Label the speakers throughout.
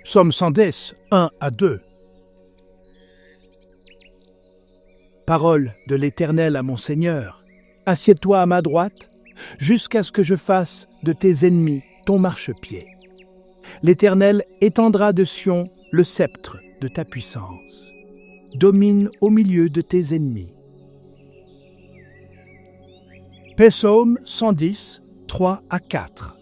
Speaker 1: Psaume 110, 1 à 2. Parole de l'Éternel à mon Seigneur, assieds-toi à ma droite, jusqu'à ce que je fasse de tes ennemis ton marchepied. L'Éternel étendra de Sion le sceptre de ta puissance. Domine au milieu de tes ennemis. Psaume 110, 3 à 4.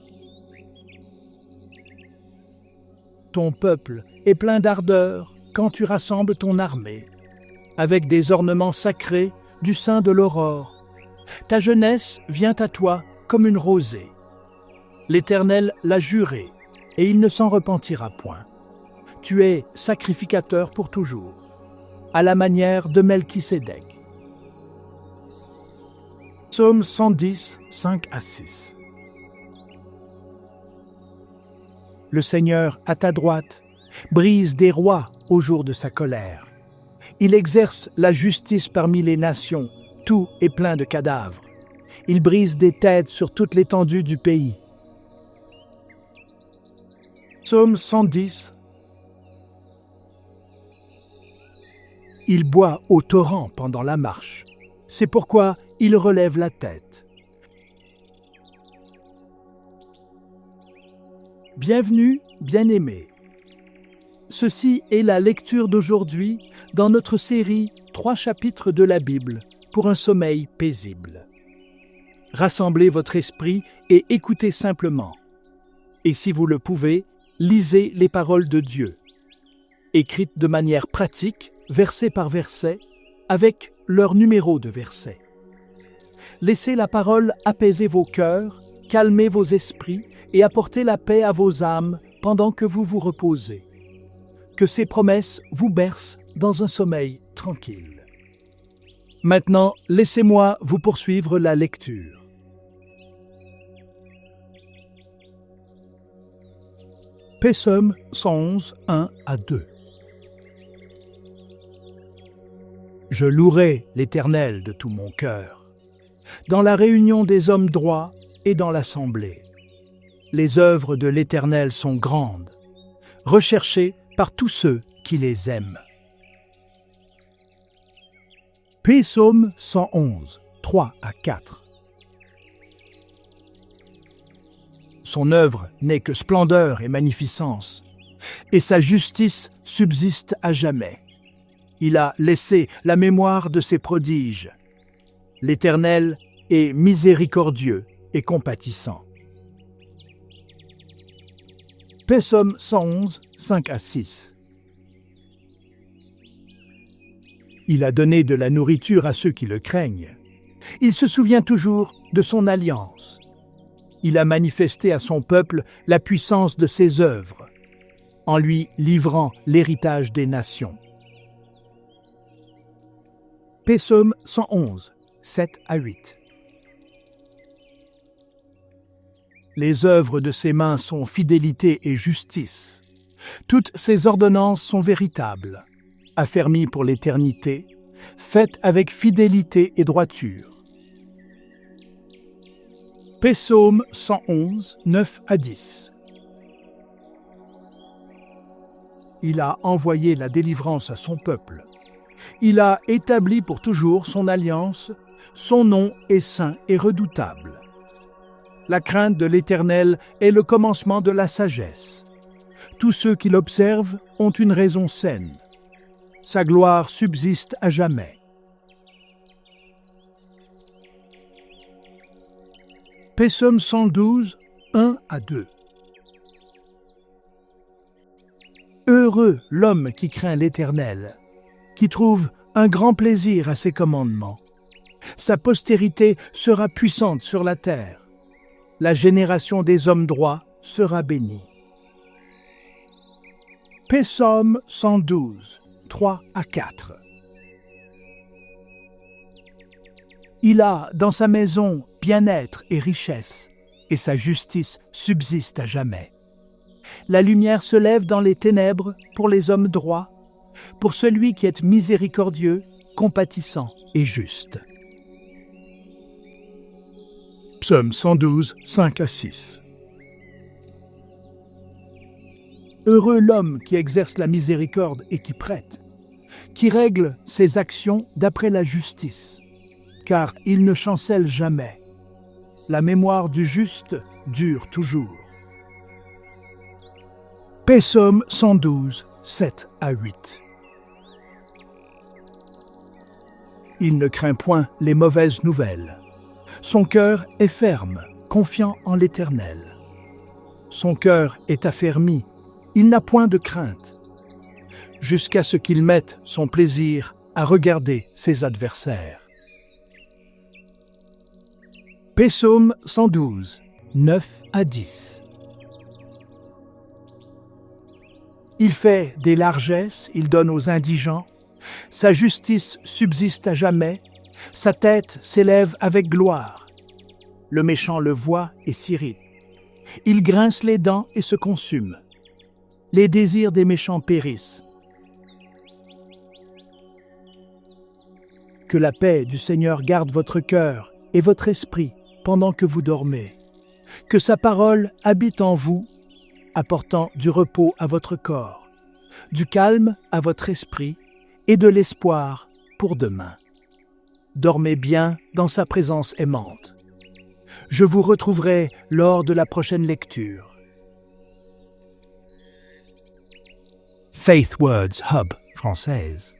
Speaker 1: Ton peuple est plein d'ardeur quand tu rassembles ton armée, avec des ornements sacrés du sein de l'aurore. Ta jeunesse vient à toi comme une rosée. L'Éternel l'a juré, et il ne s'en repentira point. Tu es sacrificateur pour toujours, à la manière de Melchisédek. Psaume 110, 5 à 6. Le Seigneur, à ta droite, brise des rois au jour de sa colère. Il exerce la justice parmi les nations, tout est plein de cadavres. Il brise des têtes sur toute l'étendue du pays. Psaume 110. Il boit au torrent pendant la marche. C'est pourquoi il relève la tête. Bienvenue, bien-aimés. Ceci est la lecture d'aujourd'hui dans notre série 3 chapitres de la Bible pour un sommeil paisible. Rassemblez votre esprit et écoutez simplement. Et si vous le pouvez, lisez les paroles de Dieu, écrites de manière pratique, verset par verset, avec leur numéro de verset. Laissez la parole apaiser vos cœurs, calmer vos esprits et apporter la paix à vos âmes pendant que vous vous reposez. Que ces promesses vous bercent dans un sommeil tranquille. Maintenant, laissez-moi vous poursuivre la lecture. Psaume 111, 1 à 2. Je louerai l'Éternel de tout mon cœur, dans la réunion des hommes droits et dans l'assemblée. Les œuvres de l'Éternel sont grandes, recherchées par tous ceux qui les aiment. Psaume 111, 3 à 4. Son œuvre n'est que splendeur et magnificence, et sa justice subsiste à jamais. Il a laissé la mémoire de ses prodiges. L'Éternel est miséricordieux et compatissant. Psaume 111, 5 à 6. Il a donné de la nourriture à ceux qui le craignent. Il se souvient toujours de son alliance. Il a manifesté à son peuple la puissance de ses œuvres, en lui livrant l'héritage des nations. Psaume 111, 7 à 8. Les œuvres de ses mains sont fidélité et justice. Toutes ses ordonnances sont véritables, affermies pour l'éternité, faites avec fidélité et droiture. Psaume 111, 9 à 10. Il a envoyé la délivrance à son peuple. Il a établi pour toujours son alliance, son nom est saint et redoutable. La crainte de l'Éternel est le commencement de la sagesse. Tous ceux qui l'observent ont une raison saine. Sa gloire subsiste à jamais. Psaume 112, 1 à 2. Heureux l'homme qui craint l'Éternel, qui trouve un grand plaisir à ses commandements. Sa postérité sera puissante sur la terre. La génération des hommes droits sera bénie. Psaume 112, 3 à 4. Il a dans sa maison bien-être et richesse, et sa justice subsiste à jamais. La lumière se lève dans les ténèbres pour les hommes droits, pour celui qui est miséricordieux, compatissant et juste. Psaume 112, 5 à 6. Heureux l'homme qui exerce la miséricorde et qui prête, qui règle ses actions d'après la justice, car il ne chancelle jamais. La mémoire du juste dure toujours. Psaume 112, 7 à 8. Il ne craint point les mauvaises nouvelles. Son cœur est ferme, confiant en l'Éternel. Son cœur est affermi, il n'a point de crainte, jusqu'à ce qu'il mette son plaisir à regarder ses adversaires. Psaume 112, 9 à 10. Il fait des largesses, il donne aux indigents, sa justice subsiste à jamais, sa tête s'élève avec gloire. Le méchant le voit et s'irrite. Il grince les dents et se consume. Les désirs des méchants périssent. Que la paix du Seigneur garde votre cœur et votre esprit pendant que vous dormez. Que sa parole habite en vous, apportant du repos à votre corps, du calme à votre esprit et de l'espoir pour demain. Dormez bien dans sa présence aimante. Je vous retrouverai lors de la prochaine lecture. Faith Words Hub française.